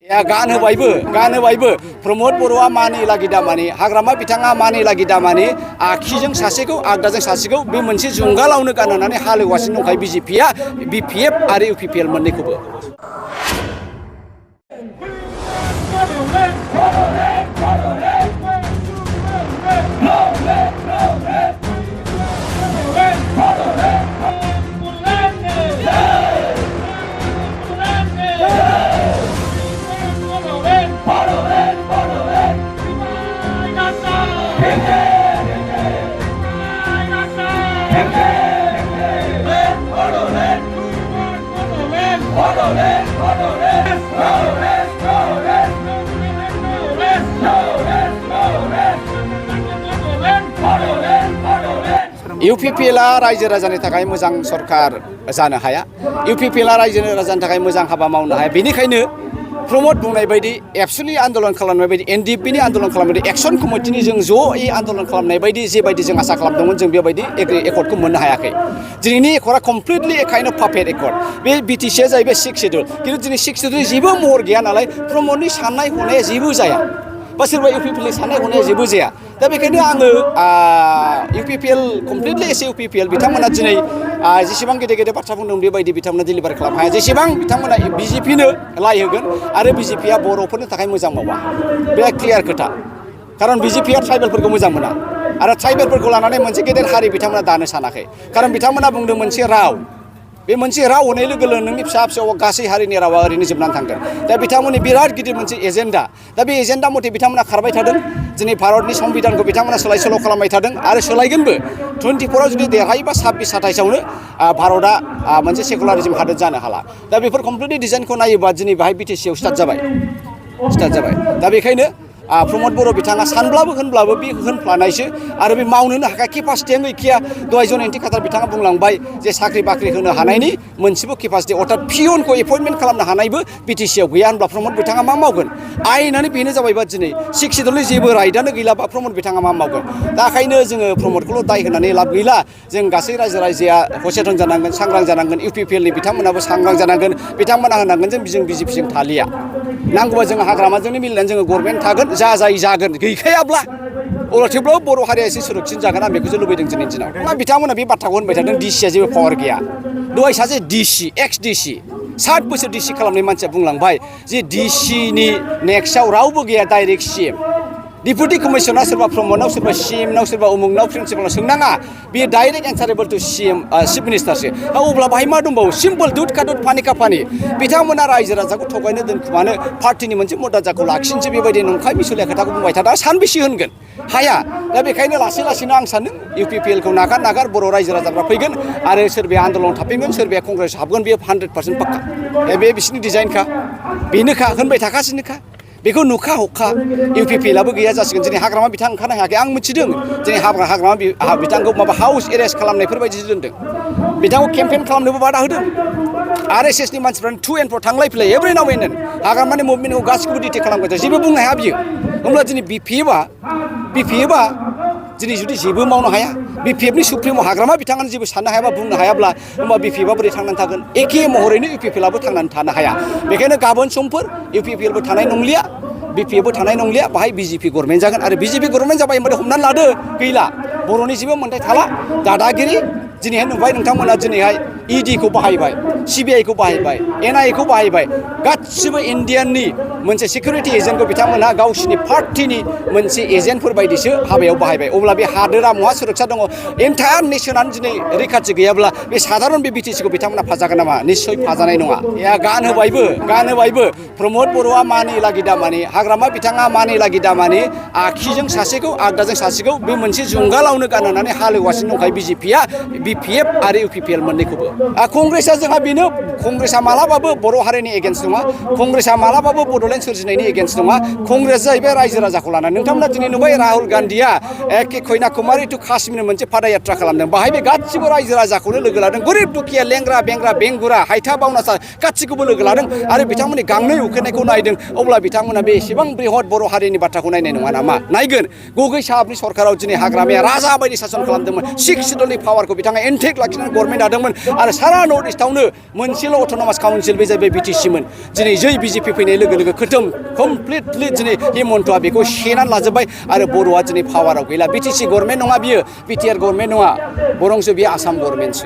गान होबायबो प्रमद बर'आ मानि लागि दामानि हाग्रामा बिथाङा मानि लागि दामानि आखिजों सासेखौ आगदाजों सासेखौ बे मोनसे जुंगालावनो गाननानै हालेवगासिनो दंखायो बिजेपिआ बिपिएफ आरो इउपिपिएल मोननैखौबो। इउपिपिएलआ रायजो राजानि थाखाय मोजां सरकार जानो हाया, इउपिपिएलआ रायजो राजानि थाखाय मोजां हाबा मावनो हाया। बेनिखायनो प्रमद बुंनाय बायदि एबसुलि आन्दलन खालामनाय बायदि एनडिएफबिनि आन्दलन खालामनाय बायदि एक्सन कमिटिनि जों ज'यै आन्दलन खालामनाय बायदि जेबायदि जों आसा खालामदोंमोन जों बेबायदि एकर्डखौ मोननो हायाखै। दिनैनि एकर्डआ कमप्लिटलि काइन्ड अफ पापेट एकर्ड। बे बिटिसिआ जाहैबाय 6 शेड्युल, खिन्थु दिनै 6 शेड्युलनि जेबो महर गैया नालाय प्रमदनि साननाय हनाया जेबो जाया बा सोरबा इउपिपिएलनि साननाय हनाया जेबो जाया। दा बेखायनो आङो इउपिपिएल कमप्लिटलि एस इउपिपिएल बिथांमोना दिनै जेसेबां गेदेर गेदेर बाथ्रा बुंदों बेबायदि बिथांमोना डिलिभार खालामनो हाया। जेसेबां बिथांमोना बिजेपिनो लाइ होगोन आरो बिजेपिआ बर'फोरनि थाखाय मोजां मावा, बे क्लियार खोथा। खारन बिजेपिआ ट्राइबेलफोरखौ मोजां मोना आरो ट्राइबेलफोरखौ लानानै मोनसे गेदेर हारि बिथांमोना दानो सानाखै। खारन बिथांमोना बुंदों मोनसे राव, बे मोनसे राव होनाय लोगो लोगो नोंनि फिसा फिसौ गासै हारिनि रावा ओरैनो जोबनानै थांगोन। दा बिथांमोननि बिराद गिदिर मोनसे एजेन्डा, दा बे एजेन्डा मथे बिथांमोना खारबाय थादों। दिनै भारतनि संबिधानखौ बिथांमोना सोलाय सोल' खालामबाय थादों आरो सोलायगोनबो। 24आव जुदि देरहायोबा 26-27आवनो भारतआ मोनसे सेकुलारिज्म हादोर जानो हाला। दा बेफोर कमप्लिटलि डिजाइनखौ नायोबा दिनै बाहाय बिटिसिआव स्टार्ट जाबाय। दा बेखायनो प्रमद बर' बिथाङा सानब्लाबो होनब्लाबो बे होनफ्लानायसो आरो बे मावनोनो हाखाया, केपासिटियानो गैखाया। दहाय जन एन्टि खातार बिथाङा बुंलांबाय जे साख्रि बाख्रि होनो हानायनि मोनसेबो केपासिटि अर्थात पियनखौ एपइन्टमेन्ट खालामनो हानायबो बिटिसिआव गैया। होनब्ला प्रमद बिथाङा मा मावगोन? आयेनानो बेनो जाबायबा दिनै 6 शेड्युलनि जेबो राइटआनो गैलाबा प्रमद बिथाङा मा मावगोन? दा ओंखायनो जोङो प्रमदखौल' दाय होनानै लाब गैला। जों गासै रायजोआ सचेतन जानांगोन, सांग्रां जानांगोन। इउपिपिएलनि बिथांमोनाबो सांग्रां जानांगोन। बिथांमोना होनांगोन जों बिजेपिजों थालिया। नांगौबा जोङो हाग्रामाजोंनो मिलायनानै जोङो गभर्नमेन्ट थागोन, जाय जागोन। गैखायाब्ला अब्ला थेवब्लाबो बर' हारिया एसे सुरक्षित जागोन। आं बेखौसो लुबैदों दिनैनि दिनाव। दा बिथांमोना बे बाथ्राखौ होनबाय थादों डिसिआ जेबो पावार गैया। दहाय सासे डिसि एक्स डिसि 60 बोसोर डिसि खालामनाय मानसिया बुंलांबाय जे डिसिनि नेक्स्टआव रावबो गैया डाइरेक्ट सिएम। डिपुटि कमिशनार सोरबा प्रमदनाव सोरबा सिएमनाव सोरबा उमुगनाव प्रिन्सिपालाव सोंनाङा, बे डाइरेक्ट एन्सारेबल टु सिएम चिफ मिनिस्टारसो। अब्ला बाहाय मा दंबावो? सिम्पल दुध का दुध पानि का पानि। बिथांमोना रायजो राजाखौ थगायनो दोनखुमानो पार्टिनि मोनसे मर्यादाखौ लाखिनोसो बेबायदि नंखाय मिसलिया खोथाखौ बुंबाय थादों। सानबेसे होनगोन? हाया। दा बेखायनो लासैनो आं सानो इउपिपिएलखौ नागार बर' रायजो राजाफ्रा फैगोन आरो सोरबाया आन्दोलन थाफैगोन, सोरबाया कंग्रेस हाबगोन। बेयो 100% पाक्का। बे बिसिनि डिजाइनखा, बेनोखा, होनबाय थाखासिनोखा। बेखौ नुखा हखा इउपिपिएलआबो गैया जासिगोन। दिनै हाग्रामा बिथां ओंखारनो हायाखै। आं मिथिदों दिनै हाग्रामा बिथांखौ माबा हाउस एरेस्ट खालामनायफोर बायदिसो दोनदों। बिथांखौ केम्पेइन खालामनोबो बादा होदों। आरएसएसनि मानसिफ्रानो टु एन्ड फ्र थांलाय फैलाय एभ्रि नाउ एन्ड देन हाग्रामानि मुभमेन्टखौ गासिखौबो डिटेक्ट खालामगासिनो। जेबो बुंनो हाया बियो। होमब्ला दिनै बिपिएफआ दिनै जुदि जेबो मावनो हाया, बिपिएफनि सुप्रिम हाग्रामा बिथाङानो जेबो साननो हायाबा बुंनो हायाब्ला होमबा बिपिएफआ बोरै थांनानै थागोन? एखे महरैनो इउपिपिएलआबो थांनानै थानो हाया। बेखायनो गाबोन समफोर इउपिपिएलबो थानाय नंलिया, बिपिएफबो थानाय नंलिया। बाहाय बिजेपि गभर्नमेन्ट जागोन आरो बिजेपि गभर्नमेन्ट जाबाय होनबाथाय हमनानै लादो गैला, बर'नि जेबो मोन्थाय थाला। दादागिरि दिनैहाय नुबाय नोंथांमोना दिनैहाय इडिखौ बाहायबाय, सिबिआइखौ बाहायबाय, एनआइएखौ बाहायबाय। गासिबो इन्डियाननि मोनसे सिकिउरिटि एजेन्टखौ बिथांमोनहा गावसिनि पार्टिनि मोनसे एजेन्टफोर बायदिसो हाबायाव बाहायबाय। अब्ला बे हादोरा महा सुरक्षा दङ? एन्टायार नेसनानो दिनै रैखाथि गैयाब्ला बे साधारन बे बिटिसिखौ बिथांमोना फाजागोन नामा? निस्सय फाजानाय नङा। गान होबायबो प्रमद बर'आ मानि लागि दामानि हाग्रामा बिथाङा मानि लागि दामानि आखिजों सासेखौ आगदाजों सासेखौ बे मोनसे जुंगालावनो गाननानै हालेवगासिनो दंखायो बिजेपिआ बिपिएफ आरो इउपिपिएल मोननैखौबो। कंग्रेसआ जोंहा बेनो, कंग्रेसआ मालाबाबो बर' हारिनि एगेन्स्ट नङा, कंग्रेसआ मालाबाबो बड'लेण्ड सोरजिनायनि एगेन्स्ट नङा। कंग्रेस जाहैबाय रायजो राजाखौ लानानै। नोंथांमोना दिनै नुबाय राहुल गान्धीया एखे कन्याकुमारि टु काश्मीर मोनसे पादयात्रा खालामदों। बाहाय बे गासिबो रायजो राजाखौनो लोगो लादों। गरिब दुखिया, लेंग्रा बेंग्रा, बेंगुरा, हायथा बावनासा गासिखौबो लोगो लादों आरो बिथांमोननि गांनाय उखैनायखौ नायदों। अब्ला बिथांमोना बे एसेबां बृहत बर' हारिनि बाथ्राखौ नायनाय नङा नामा? नायगोन। गगै साहाबनि सरकाराव दिनै हाग्रामाया राजा बायदि सासन खालामदोंमोन। 6 शेड्युलनि पावारखौ बिथाङा मोजाङै इन्टेक लाखिनानै गभर्नमेन्ट दादोंमोन आरो सारा नर्थ इस्टआवनो मोनसेल' अट'नमास काउन्सिल बे जाहैबाय बिटिसिमोन दिनै जै बिजेपि फैनाय लोगो लोगो खोथोम कमप्लिटलि दिनै हिमन्तआ बेखौ सेनानै लाजोब्बाय आरो बर'आ दिनै पावाराव गैला बिटिसि गभर्नमेन्ट नङा बियो बिटिआर गभर्नमेन्ट नङा बरंसो बियो आसाम गभर्नमेन्टसो